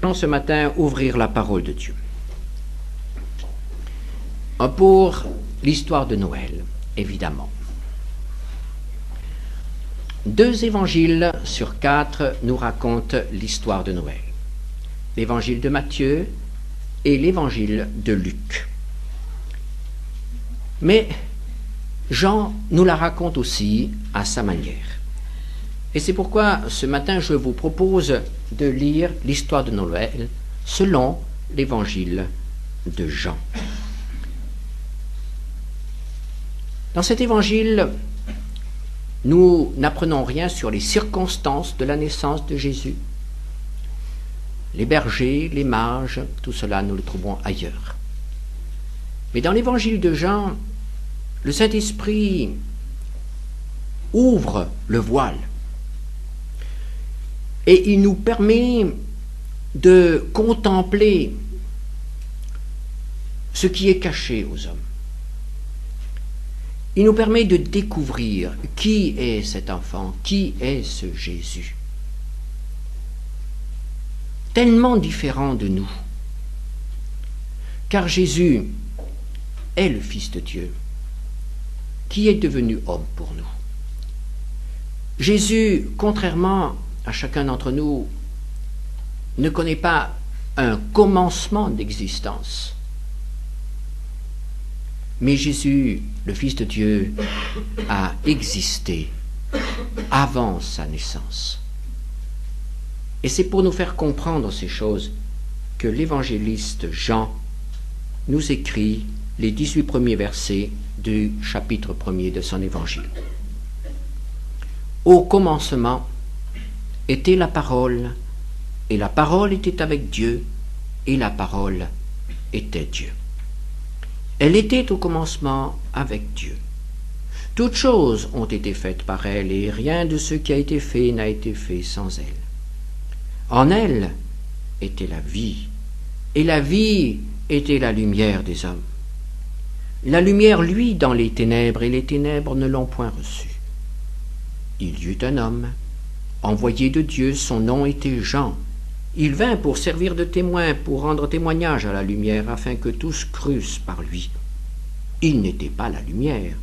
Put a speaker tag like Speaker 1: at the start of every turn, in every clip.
Speaker 1: Ce matin, ouvrir la parole de Dieu. Pour l'histoire de Noël, évidemment. 2 évangiles sur 4 nous racontent l'histoire de Noël. L'évangile de Matthieu et l'évangile de Luc. Mais Jean nous la raconte aussi à sa manière. Et c'est pourquoi ce matin je vous propose de lire l'histoire de Noël selon l'évangile de Jean. Dans cet évangile, nous n'apprenons rien sur les circonstances de la naissance de Jésus. Les bergers, les mages, tout cela nous le trouvons ailleurs. Mais dans l'évangile de Jean, le Saint-Esprit ouvre le voile et il nous permet de contempler ce qui est caché aux hommes. Il nous permet de découvrir qui est cet enfant, qui est ce Jésus. Tellement différent de nous, car Jésus est le Fils de Dieu, qui est devenu homme pour nous. Jésus, contrairement à chacun d'entre nous, ne connaît pas un commencement d'existence. Mais Jésus, le Fils de Dieu, a existé avant sa naissance. Et c'est pour nous faire comprendre ces choses que l'évangéliste Jean nous écrit les 18 premiers versets du chapitre 1er de son évangile. Au commencement était la parole, et la parole était avec Dieu, et la parole était Dieu. Elle était au commencement avec Dieu. Toutes choses ont été faites par elle, et rien de ce qui a été fait n'a été fait sans elle. En elle était la vie, et la vie était la lumière des hommes. La lumière luit dans les ténèbres, et les ténèbres ne l'ont point reçue. Il y eut un homme, envoyé de Dieu, son nom était Jean. Il vint pour servir de témoin, pour rendre témoignage à la lumière, afin que tous crussent par lui. Il n'était pas la lumière,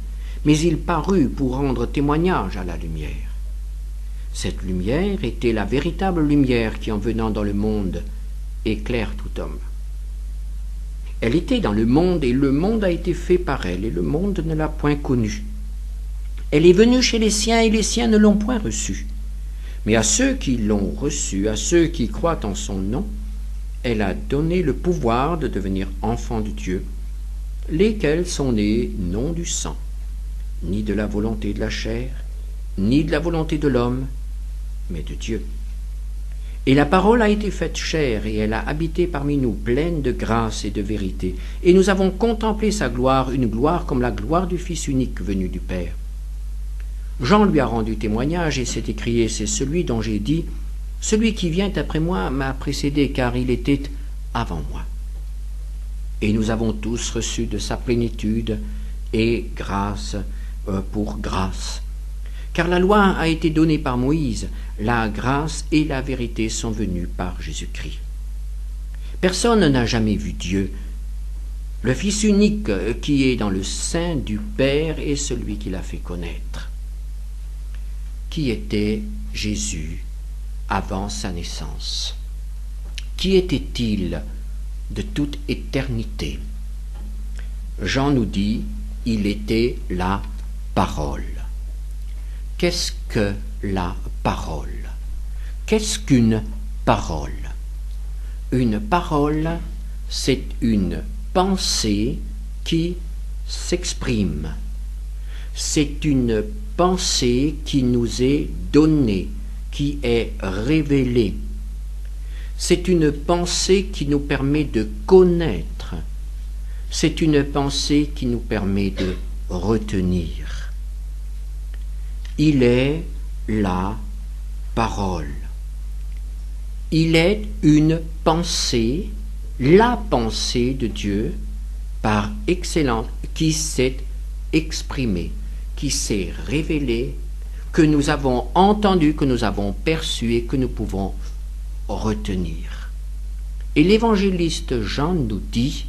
Speaker 1: mais il parut pour rendre témoignage à la lumière. Cette lumière était la véritable lumière qui, en venant dans le monde, éclaire tout homme. Elle était dans le monde, et le monde a été fait par elle, et le monde ne l'a point connue. Elle est venue chez les siens, et les siens ne l'ont point reçue. Mais à ceux qui l'ont reçue, à ceux qui croient en son nom, elle a donné le pouvoir de devenir enfants de Dieu, lesquels sont nés non du sang, ni de la volonté de la chair, ni de la volonté de l'homme, mais de Dieu. Et la parole a été faite chair, et elle a habité parmi nous, pleine de grâce et de vérité. Et nous avons contemplé sa gloire, une gloire comme la gloire du Fils unique venu du Père. Jean lui a rendu témoignage et s'est écrié, c'est celui dont j'ai dit, celui qui vient après moi m'a précédé, car il était avant moi. Et nous avons tous reçu de sa plénitude et grâce pour grâce. Car la loi a été donnée par Moïse, la grâce et la vérité sont venues par Jésus-Christ. Personne n'a jamais vu Dieu. Le Fils unique qui est dans le sein du Père est celui qui l'a fait connaître. Qui était Jésus avant sa naissance? Qui était-il de toute éternité? Jean nous dit, il était la parole. Qu'est-ce que la parole? Qu'est-ce qu'une parole? Une parole, c'est une pensée qui s'exprime. C'est une pensée qui nous est donnée, qui est révélée. C'est une pensée qui nous permet de connaître. C'est une pensée qui nous permet de retenir. Il est la parole. Il est une pensée, la pensée de Dieu par excellence, qui s'est exprimée, qui s'est révélée, que nous avons entendue, que nous avons perçue et que nous pouvons retenir. Et l'évangéliste Jean nous dit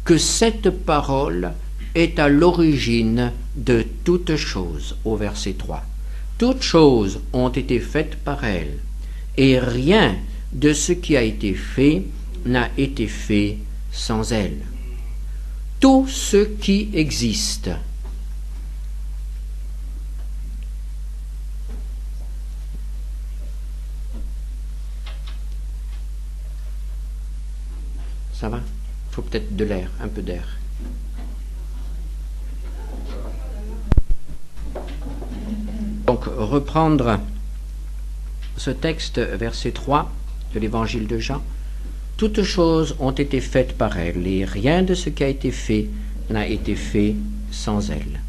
Speaker 1: que cette parole est à l'origine de toutes choses, au verset 3. Toutes choses ont été faites par elle, et rien de ce qui a été fait n'a été fait sans elle. Tout ce qui existe, ça va? Il faut peut-être de l'air, un peu d'air. Donc, reprendre ce texte, verset 3 de l'évangile de Jean. Toutes choses ont été faites par elle, et rien de ce qui a été fait n'a été fait sans elle.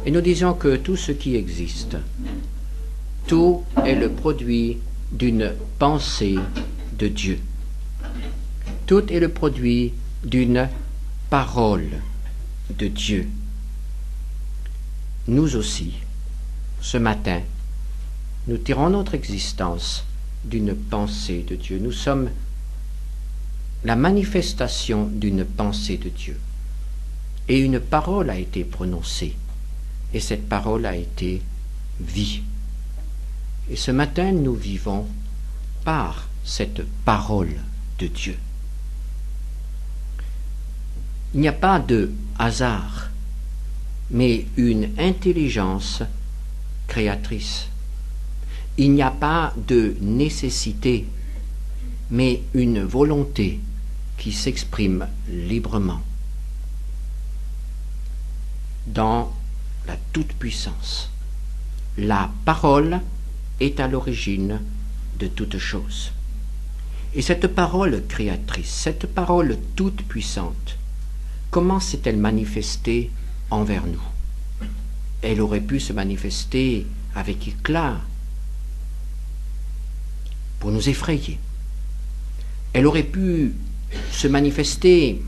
Speaker 1: Et nous disons que tout ce qui existe, tout est le produit d'une pensée de Dieu. Tout est le produit d'une parole de Dieu. Nous aussi, ce matin, nous tirons notre existence d'une pensée de Dieu. Nous sommes la manifestation d'une pensée de Dieu. Et une parole a été prononcée. Et cette parole a été vie. Et ce matin, nous vivons par cette parole de Dieu. Il n'y a pas de hasard, mais une intelligence créatrice. Il n'y a pas de nécessité, mais une volonté qui s'exprime librement dans la toute-puissance. La parole est à l'origine de toutes choses. Et cette parole créatrice, cette parole toute-puissante, comment s'est-elle manifestée envers nous? Elle aurait pu se manifester avec éclat pour nous effrayer. Elle aurait pu se manifester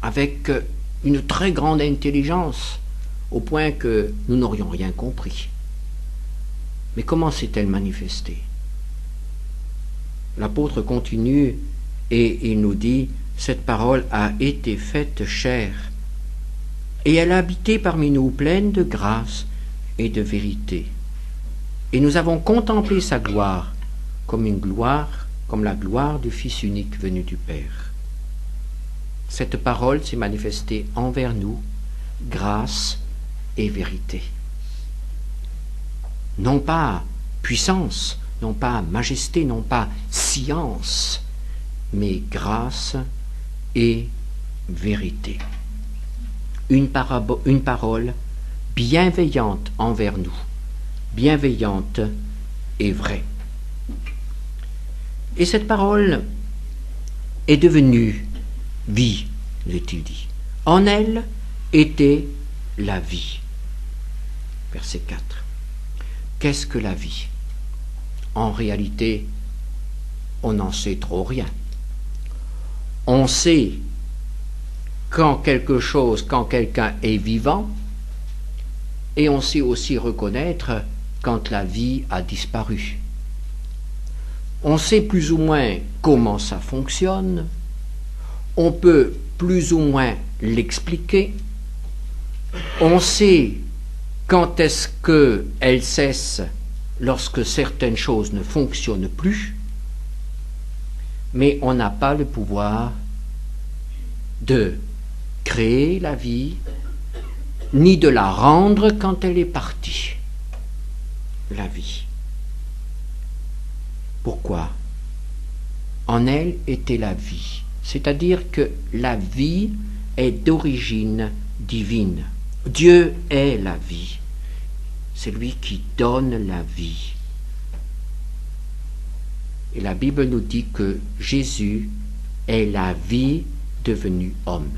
Speaker 1: avec une très grande intelligence, au point que nous n'aurions rien compris. Mais comment s'est-elle manifestée? L'apôtre continue et il nous dit: cette parole a été faite chair, et elle a habité parmi nous pleine de grâce et de vérité. Et nous avons contemplé sa gloire, comme la gloire du Fils unique venu du Père. Cette parole s'est manifestée envers nous, grâce et vérité. Non pas puissance, non pas majesté, non pas science, mais grâce et vérité. Une parole bienveillante envers nous, bienveillante et vraie. Et cette parole est devenue vie, est-il dit. En elle était la vie. Verset 4. Qu'est-ce que la vie? En réalité, on n'en sait trop rien. On sait quand quelqu'un est vivant, et on sait aussi reconnaître quand la vie a disparu. On sait plus ou moins comment ça fonctionne, on peut plus ou moins l'expliquer, on sait quand est-ce qu'elle cesse lorsque certaines choses ne fonctionnent plus, mais on n'a pas le pouvoir de créer la vie, ni de la rendre quand elle est partie, la vie. Pourquoi? En elle était la vie, c'est-à-dire que la vie est d'origine divine. Dieu est la vie, c'est lui qui donne la vie. Et la Bible nous dit que Jésus est la vie devenue homme.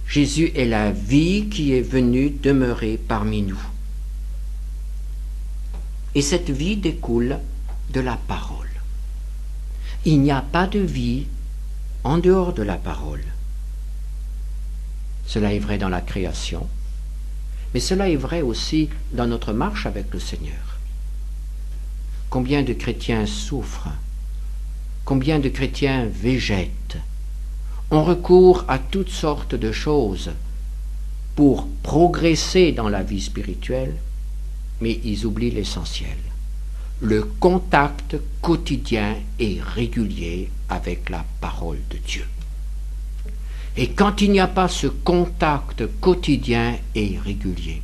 Speaker 1: Jésus est la vie qui est venue demeurer parmi nous. Et cette vie découle de la parole. Il n'y a pas de vie en dehors de la parole. Cela est vrai dans la création, mais cela est vrai aussi dans notre marche avec le Seigneur. Combien de chrétiens souffrent combien de chrétiens végètent, ont recours à toutes sortes de choses pour progresser dans la vie spirituelle, mais ils oublient l'essentiel, le contact quotidien et régulier avec la parole de Dieu. Et quand il n'y a pas ce contact quotidien et régulier,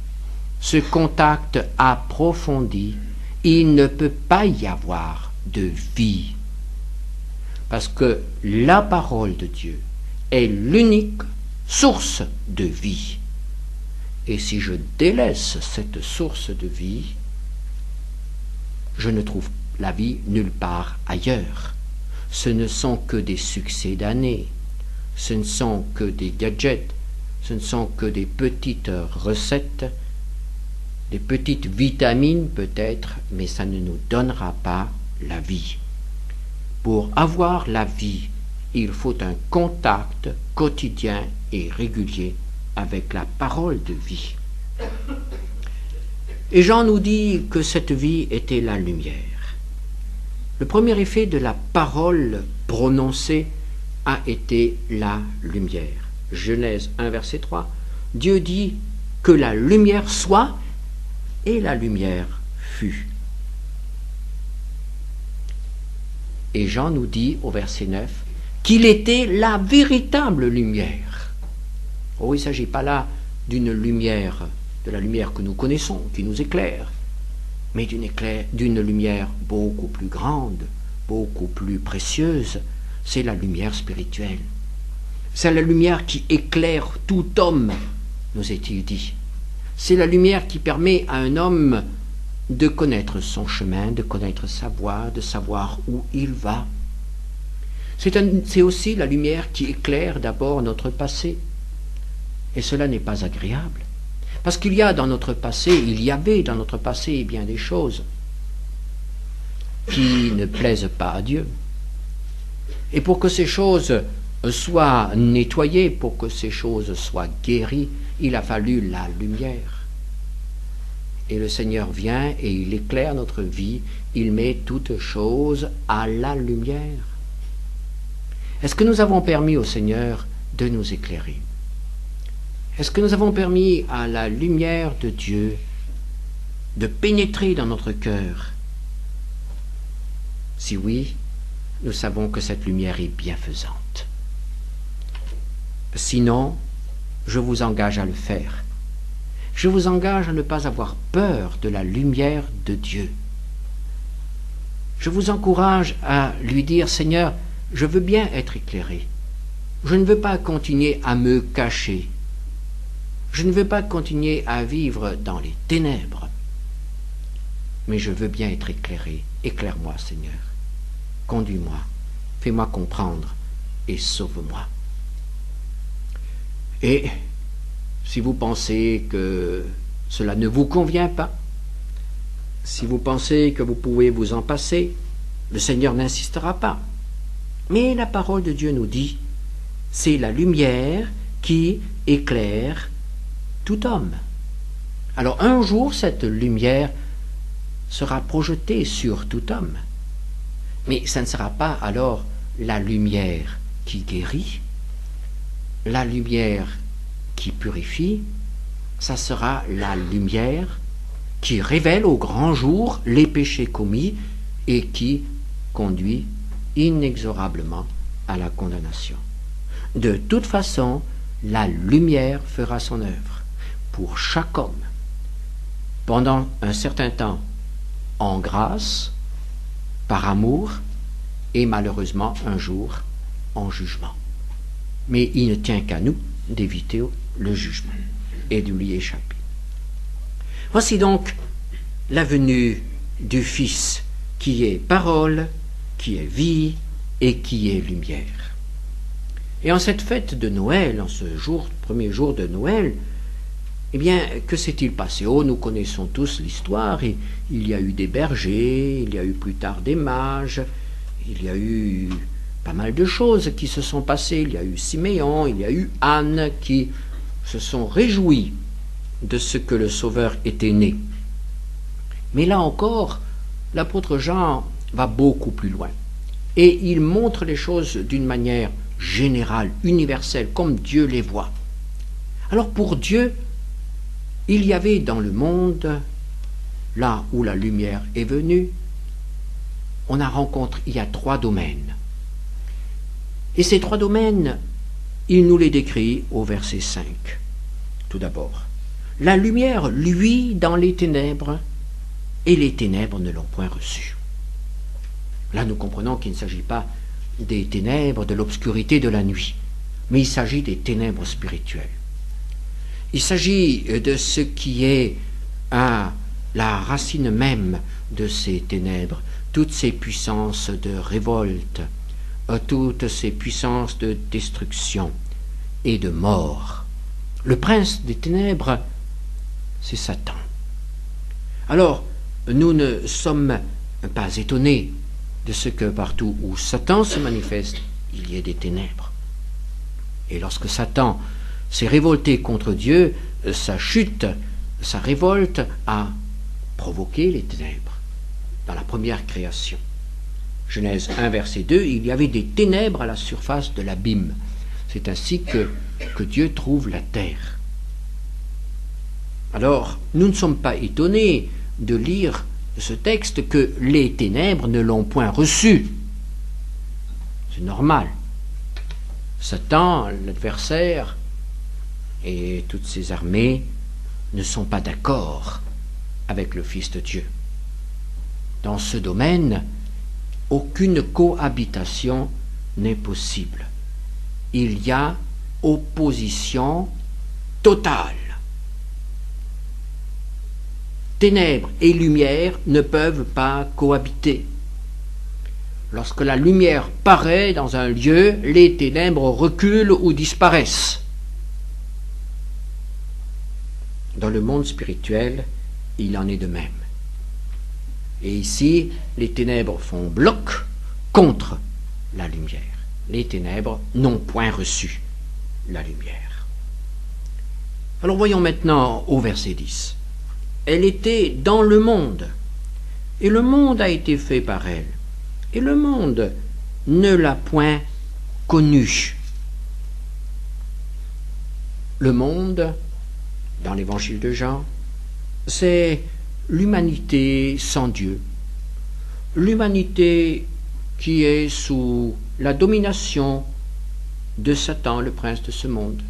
Speaker 1: ce contact approfondi, il ne peut pas y avoir de vie. Parce que la parole de Dieu est l'unique source de vie. Et si je délaisse cette source de vie, je ne trouve la vie nulle part ailleurs. Ce ne sont que des succès d'année, ce ne sont que des gadgets, ce ne sont que des petites recettes, des petites vitamines peut-être, mais ça ne nous donnera pas la vie. Pour avoir la vie, il faut un contact quotidien et régulier avec la parole de vie. Et Jean nous dit que cette vie était la lumière. Le premier effet de la parole prononcée a été la lumière. Genèse 1, verset 3. Dieu dit que la lumière soit, et la lumière fut. Et Jean nous dit au verset 9 qu'il était la véritable lumière. Oh, il ne s'agit pas là d'une lumière, de la lumière que nous connaissons, qui nous éclaire, mais d'une lumière beaucoup plus grande, beaucoup plus précieuse. C'est la lumière spirituelle. C'est la lumière qui éclaire tout homme, nous est-il dit. C'est la lumière qui permet à un homme de connaître son chemin, de connaître sa voie, de savoir où il va. C'est aussi la lumière qui éclaire d'abord notre passé. Et cela n'est pas agréable. Parce qu'il y avait dans notre passé bien des choses qui ne plaisent pas à Dieu. Et pour que ces choses soient nettoyées, pour que ces choses soient guéries, il a fallu la lumière. Et le Seigneur vient et il éclaire notre vie, il met toutes choses à la lumière. Est-ce que nous avons permis au Seigneur de nous éclairer? Est-ce que nous avons permis à la lumière de Dieu de pénétrer dans notre cœur? Si oui, nous savons que cette lumière est bienfaisante. Sinon, je vous engage à le faire. Je vous engage à ne pas avoir peur de la lumière de Dieu. Je vous encourage à lui dire, Seigneur, je veux bien être éclairé. Je ne veux pas continuer à me cacher. Je ne veux pas continuer à vivre dans les ténèbres. Mais je veux bien être éclairé. Éclaire-moi, Seigneur. Conduis-moi. Fais-moi comprendre et sauve-moi. Et si vous pensez que cela ne vous convient pas, si vous pensez que vous pouvez vous en passer, le Seigneur n'insistera pas. Mais la parole de Dieu nous dit, c'est la lumière qui éclaire tout homme. Alors un jour, cette lumière sera projetée sur tout homme. Mais ça ne sera pas alors la lumière qui guérit, la lumière qui purifie, ça sera la lumière qui révèle au grand jour les péchés commis et qui conduit inexorablement à la condamnation. De toute façon, la lumière fera son œuvre pour chaque homme, pendant un certain temps, en grâce, par amour, et malheureusement un jour en jugement. Mais il ne tient qu'à nous d'éviter le jugement et de lui échapper. Voici donc la venue du Fils qui est parole, qui est vie et qui est lumière. Et en cette fête de Noël, en ce premier jour de Noël, eh bien, que s'est-il passé? Oh, nous connaissons tous l'histoire. Il y a eu des bergers, il y a eu plus tard des mages, il y a eu pas mal de choses qui se sont passées. Il y a eu Siméon, il y a eu Anne qui se sont réjouis de ce que le Sauveur était né. Mais là encore, l'apôtre Jean va beaucoup plus loin. et il montre les choses d'une manière générale, universelle, comme Dieu les voit. Alors pour Dieu, il y avait dans le monde, là où la lumière est venue, il y a 3 domaines. Et ces 3 domaines, il nous les décrit au verset 5. Tout d'abord, la lumière luit dans les ténèbres, et les ténèbres ne l'ont point reçue. Là, nous comprenons qu'il ne s'agit pas des ténèbres, de l'obscurité de la nuit, mais il s'agit des ténèbres spirituelles. Il s'agit de ce qui est à la racine même de ces ténèbres, toutes ces puissances de révolte, toutes ces puissances de destruction et de mort. Le prince des ténèbres, c'est Satan. Alors, nous ne sommes pas étonnés de ce que partout où Satan se manifeste, il y ait des ténèbres. Et lorsque Satan s'est révolté contre Dieu, sa chute, sa révolte a provoqué les ténèbres dans la première création. Genèse 1, verset 2, il y avait des ténèbres à la surface de l'abîme. C'est ainsi que Dieu trouve la terre. Alors, nous ne sommes pas étonnés de lire ce texte que les ténèbres ne l'ont point reçu. C'est normal. Satan, l'adversaire, et toutes ses armées ne sont pas d'accord avec le Fils de Dieu. Dans ce domaine, aucune cohabitation n'est possible. Il y a opposition totale. Ténèbres et lumière ne peuvent pas cohabiter. Lorsque la lumière paraît dans un lieu, les ténèbres reculent ou disparaissent. Dans le monde spirituel, il en est de même. Et ici, les ténèbres font bloc contre la lumière. Les ténèbres n'ont point reçu la lumière. Alors voyons maintenant au verset 10. Elle était dans le monde, et le monde a été fait par elle, et le monde ne l'a point connue. Le monde, dans l'évangile de Jean, c'est l'humanité sans Dieu, l'humanité qui est sous la domination de Satan, le prince de ce monde.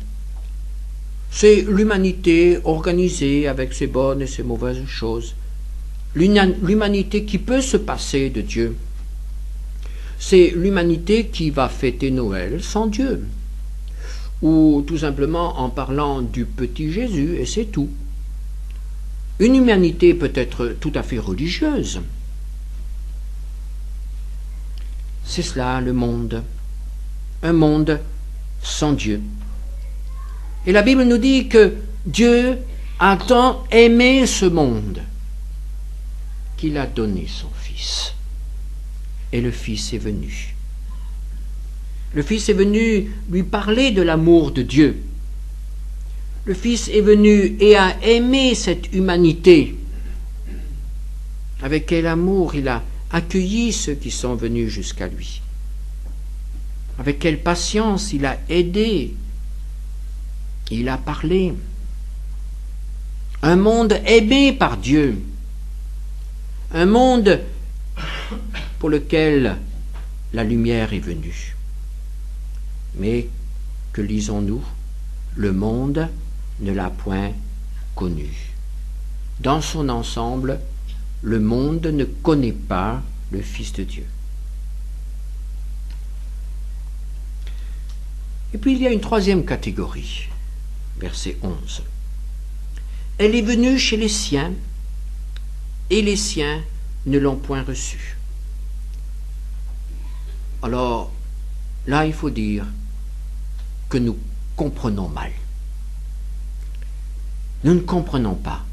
Speaker 1: C'est l'humanité organisée avec ses bonnes et ses mauvaises choses, l'humanité qui peut se passer de Dieu. C'est l'humanité qui va fêter Noël sans Dieu, ou tout simplement en parlant du petit Jésus, et c'est tout. Une humanité peut être tout à fait religieuse. C'est cela le monde, un monde sans Dieu. Et la Bible nous dit que Dieu a tant aimé ce monde qu'il a donné son Fils. Et le Fils est venu. Le Fils est venu lui parler de l'amour de Dieu. Le Fils est venu et a aimé cette humanité. Avec quel amour il a accueilli ceux qui sont venus jusqu'à lui. Avec quelle patience il a aidé. Il a parlé. Un monde aimé par Dieu. Un monde pour lequel la lumière est venue. Mais que lisons-nous? Le monde ne l'a point connu. Dans son ensemble, le monde ne connaît pas le Fils de Dieu. Et puis il y a une troisième catégorie. Verset 11. Elle est venue chez les siens, et les siens ne l'ont point reçue. Alors, là, il faut dire que nous comprenons mal. Nous ne comprenons pas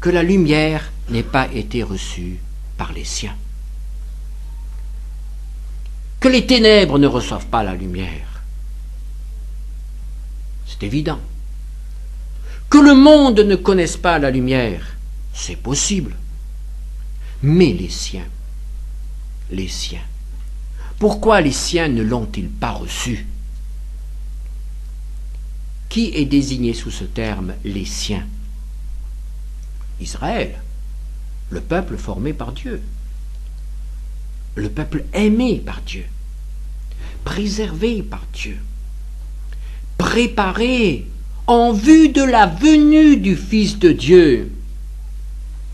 Speaker 1: que la lumière n'ait pas été reçue par les siens. Que les ténèbres ne reçoivent pas la lumière. C'est évident. Que le monde ne connaisse pas la lumière, c'est possible. Mais les siens, Pourquoi les siens ne l'ont-ils pas reçu? Qui est désigné sous ce terme les siens? Israël, le peuple formé par Dieu, le peuple aimé par Dieu, préservé par Dieu, préparé en vue de la venue du Fils de Dieu.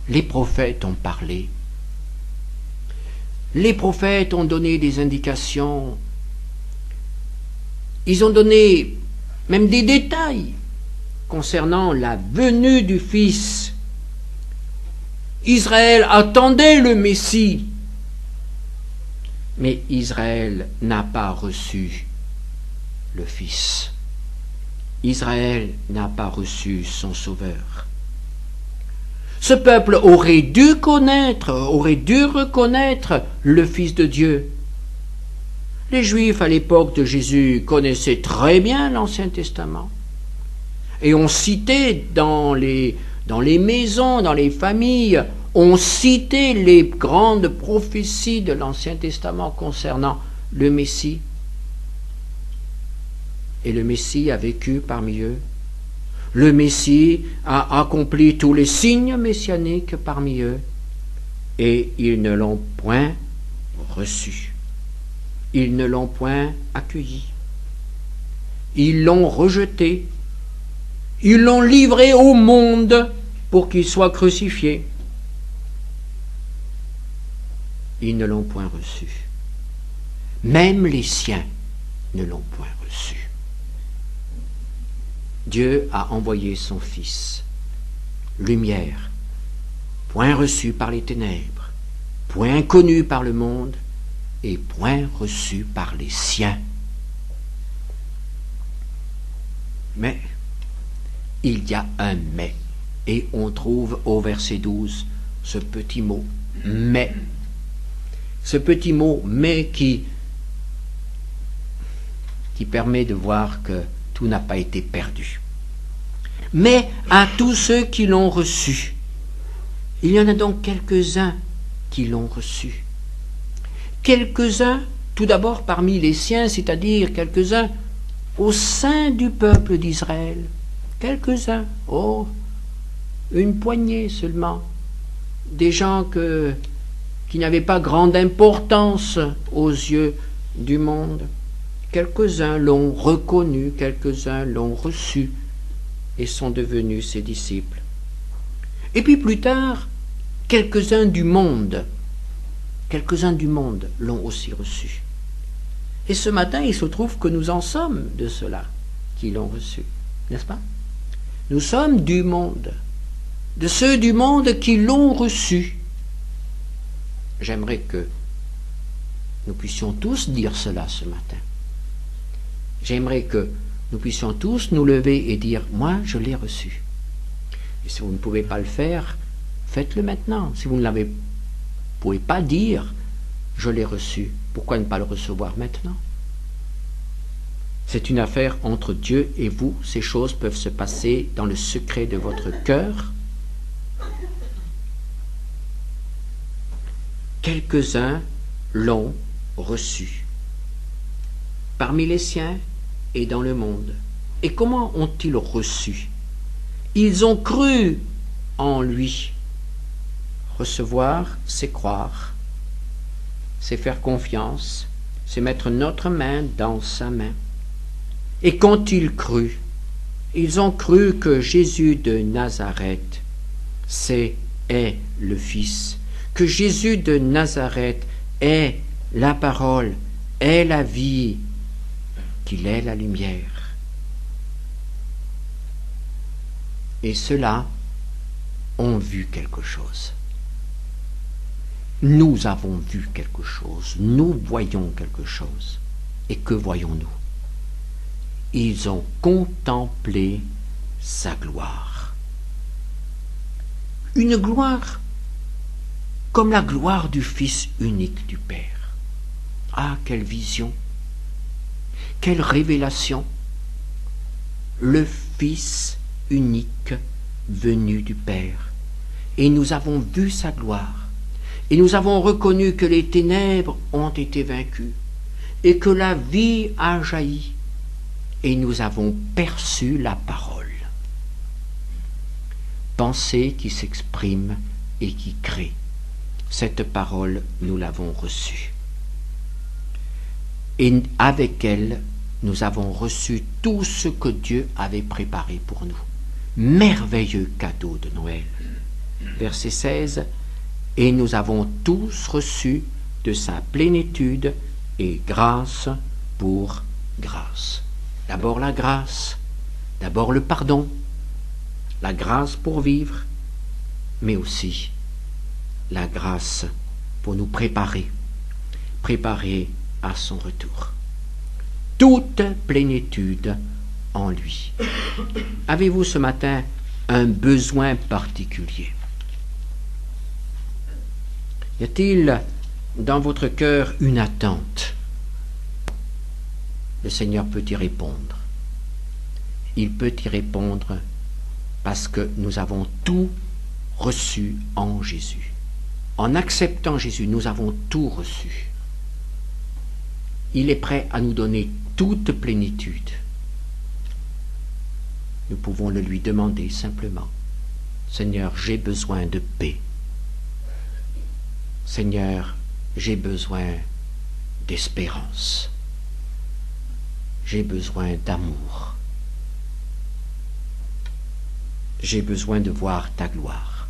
Speaker 1: Les prophètes ont parlé. Les prophètes ont donné des indications. Ils ont donné même des détails concernant la venue du Fils. Israël attendait le Messie, mais Israël n'a pas reçu le Fils. Israël n'a pas reçu son Sauveur. Ce peuple aurait dû reconnaître le Fils de Dieu. Les Juifs à l'époque de Jésus connaissaient très bien l'Ancien Testament et on citait dans les maisons, dans les familles, on citait les grandes prophéties de l'Ancien Testament concernant le Messie. Et le Messie a vécu parmi eux. Le Messie a accompli tous les signes messianiques parmi eux. Et ils ne l'ont point reçu. Ils ne l'ont point accueilli. Ils l'ont rejeté. Ils l'ont livré au monde pour qu'il soit crucifié. Ils ne l'ont point reçu. Même les siens ne l'ont point reçu. Dieu a envoyé son Fils, lumière, point reçue par les ténèbres, point connue par le monde, et point reçue par les siens. Mais, il y a un mais, et on trouve au verset 12 ce petit mot, mais. Ce petit mot, mais qui permet de voir que tout n'a pas été perdu. Mais à tous ceux qui l'ont reçu, il y en a donc quelques-uns qui l'ont reçu. Quelques-uns, tout d'abord parmi les siens, c'est-à-dire quelques-uns au sein du peuple d'Israël. Quelques-uns, une poignée seulement, des gens qui n'avaient pas grande importance aux yeux du monde. Quelques-uns l'ont reconnu, quelques-uns l'ont reçu et sont devenus ses disciples. Et puis plus tard, quelques-uns du monde l'ont aussi reçu. Et ce matin, il se trouve que nous en sommes de ceux-là qui l'ont reçu, n'est-ce pas? Nous sommes du monde, de ceux du monde qui l'ont reçu. J'aimerais que nous puissions tous dire cela ce matin. J'aimerais que nous puissions tous nous lever et dire « Moi, je l'ai reçu ». Et si vous ne pouvez pas le faire, faites-le maintenant. Si vous ne pouvez pas dire « Je l'ai reçu », pourquoi ne pas le recevoir maintenant? C'est une affaire entre Dieu et vous. Ces choses peuvent se passer dans le secret de votre cœur. Quelques-uns l'ont reçu. Parmi les siens et dans le monde. Et comment ont-ils reçu? Ils ont cru en lui. Recevoir, c'est croire. C'est faire confiance. C'est mettre notre main dans sa main. Et quand ils crurent, ils ont cru que Jésus de Nazareth, est le Fils, que Jésus de Nazareth est la parole, est la vie, qu'il est la lumière. Et ceux-là ont vu quelque chose. Nous avons vu quelque chose, nous voyons quelque chose. Et que voyons-nous? Ils ont contemplé sa gloire. Une gloire comme la gloire du Fils unique du Père. Ah, quelle vision! Quelle révélation! Le Fils unique venu du Père. Et nous avons vu sa gloire. Et nous avons reconnu que les ténèbres ont été vaincues. et que la vie a jailli, et nous avons perçu la parole. Pensée qui s'exprime et qui crée. Cette parole, nous l'avons reçue. Et avec elle, nous avons reçu tout ce que Dieu avait préparé pour nous. Merveilleux cadeau de Noël. Verset 16. Et nous avons tous reçu de sa plénitude et grâce pour grâce. D'abord la grâce, d'abord le pardon, la grâce pour vivre, mais aussi la grâce pour nous préparer à son retour. Toute plénitude en lui. Avez-vous ce matin un besoin particulier? Y a-t-il dans votre cœur une attente? Le Seigneur peut y répondre. Il peut y répondre parce que nous avons tout reçu en Jésus. En acceptant Jésus, nous avons tout reçu. Il est prêt à nous donner toute plénitude. Nous pouvons le lui demander simplement. Seigneur, j'ai besoin de paix. Seigneur, j'ai besoin d'espérance. J'ai besoin d'amour. J'ai besoin de voir ta gloire.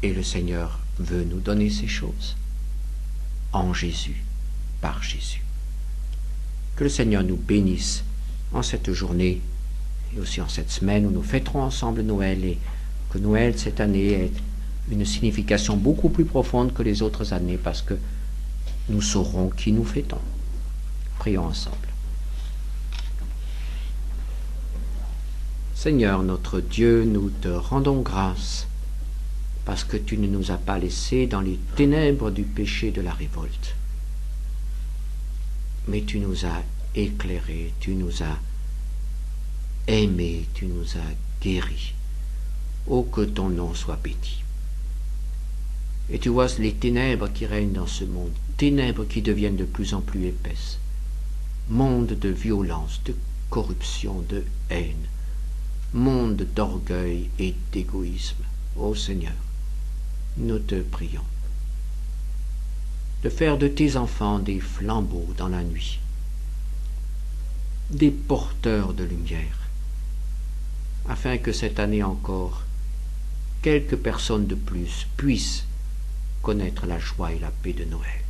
Speaker 1: Et le Seigneur veut nous donner ces choses en Jésus, par Jésus. Que le Seigneur nous bénisse en cette journée et aussi en cette semaine où nous fêterons ensemble Noël, et que Noël cette année ait une signification beaucoup plus profonde que les autres années, parce que nous saurons qui nous fêtons. Prions ensemble. Seigneur notre Dieu, nous te rendons grâce parce que tu ne nous as pas laissés dans les ténèbres du péché de la révolte, mais tu nous as éclairés, tu nous as aimés, tu nous as guéris. Oh, que ton nom soit béni. Et tu vois les ténèbres qui règnent dans ce monde, ténèbres qui deviennent de plus en plus épaisses, monde de violence, de corruption, de haine, monde d'orgueil et d'égoïsme. Ô Seigneur, nous te prions de faire de tes enfants des flambeaux dans la nuit, des porteurs de lumière, afin que cette année encore, quelques personnes de plus puissent connaître la joie et la paix de Noël.